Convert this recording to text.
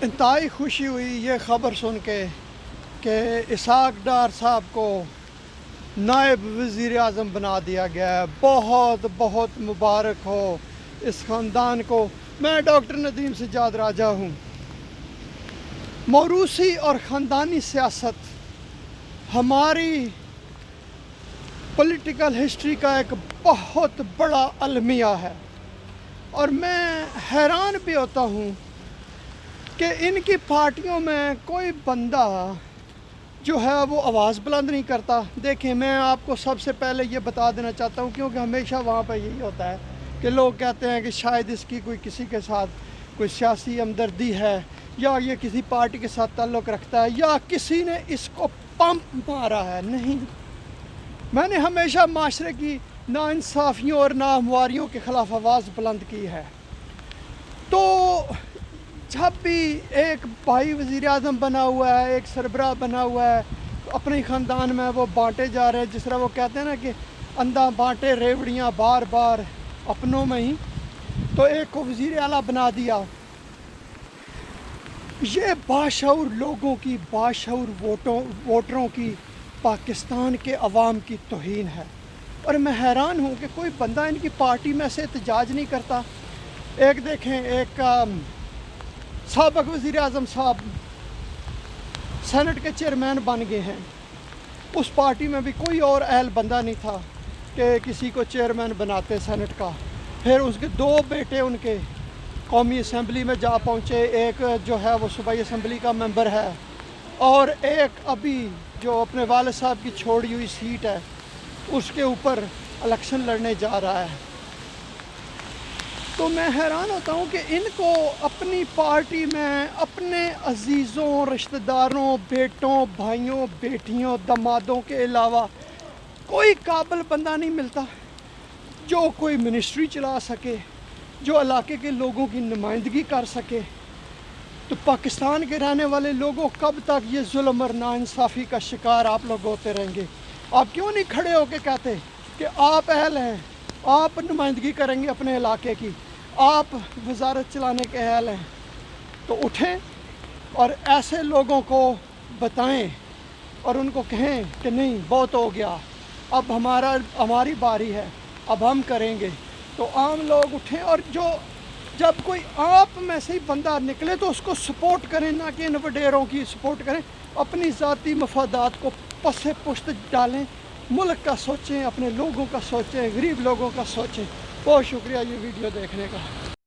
انتہائی خوشی ہوئی یہ خبر سن کے کہ اسحاق ڈار صاحب کو نائب وزیر اعظم بنا دیا گیا ہے۔ بہت بہت مبارک ہو اس خاندان کو۔ میں ڈاکٹر ندیم سجاد راجہ ہوں۔ موروثی اور خاندانی سیاست ہماری پولیٹیکل ہسٹری کا ایک بہت بڑا المیہ ہے، اور میں حیران بھی ہوتا ہوں کہ ان کی پارٹیوں میں کوئی بندہ جو ہے وہ آواز بلند نہیں کرتا۔ دیکھیں، میں آپ کو سب سے پہلے یہ بتا دینا چاہتا ہوں، کیونکہ ہمیشہ وہاں پہ یہی ہوتا ہے کہ لوگ کہتے ہیں کہ شاید اس کی کوئی کسی کے ساتھ کوئی سیاسی ہمدردی ہے، یا یہ کسی پارٹی کے ساتھ تعلق رکھتا ہے، یا کسی نے اس کو پمپ مارا ہے۔ نہیں، میں نے ہمیشہ معاشرے کی ناانصافیوں اور ناہمواریوں کے خلاف آواز بلند کی ہے۔ تو جب بھی ایک بھائی وزیر اعظم بنا ہوا ہے، ایک سربراہ بنا ہوا ہے، اپنے خاندان میں وہ بانٹے جا رہے ہیں، جس طرح وہ کہتے ہیں نا کہ اندھا بانٹے ریوڑیاں بار بار اپنوں میں ہی، تو ایک کو وزیر اعلیٰ بنا دیا۔ یہ باشعور لوگوں کی، باشعور ووٹروں کی، پاکستان کے عوام کی توہین ہے، اور میں حیران ہوں کہ کوئی بندہ ان کی پارٹی میں سے احتجاج نہیں کرتا۔ ایک دیکھیں، ایک سابق وزیر اعظم صاحب سینٹ کے چیئرمین بن گئے ہیں۔ اس پارٹی میں بھی کوئی اور اہل بندہ نہیں تھا کہ کسی کو چیئرمین بناتے سینٹ کا۔ پھر اس کے دو بیٹے ان کے قومی اسمبلی میں جا پہنچے، ایک جو ہے وہ صوبائی اسمبلی کا ممبر ہے، اور ایک ابھی جو اپنے والد صاحب کی چھوڑی ہوئی سیٹ ہے اس کے اوپر الیکشن لڑنے جا رہا ہے۔ تو میں حیران ہوتا ہوں کہ ان کو اپنی پارٹی میں اپنے عزیزوں، رشتہ داروں، بیٹوں، بھائیوں، بیٹیوں، دمادوں کے علاوہ کوئی قابل بندہ نہیں ملتا جو کوئی منسٹری چلا سکے، جو علاقے کے لوگوں کی نمائندگی کر سکے۔ تو پاکستان کے رہنے والے لوگوں، کب تک یہ ظلم اور ناانصافی کا شکار آپ لوگ ہوتے رہیں گے؟ آپ کیوں نہیں کھڑے ہو کے کہتے کہ آپ اہل ہیں، آپ نمائندگی کریں گے اپنے علاقے کی، آپ وزارت چلانے کے اہل ہیں؟ تو اٹھیں اور ایسے لوگوں کو بتائیں اور ان کو کہیں کہ نہیں، بہت ہو گیا، اب ہماری باری ہے، اب ہم کریں گے۔ تو عام لوگ اٹھیں، اور جب کوئی آپ میں سے ہی بندہ نکلے تو اس کو سپورٹ کریں، نہ کہ ان وڈیروں کی سپورٹ کریں۔ اپنی ذاتی مفادات کو پس پشت ڈالیں، ملک کا سوچیں، اپنے لوگوں کا سوچیں، غریب لوگوں کا سوچیں۔ بہت شکریہ یہ ویڈیو دیکھنے کا۔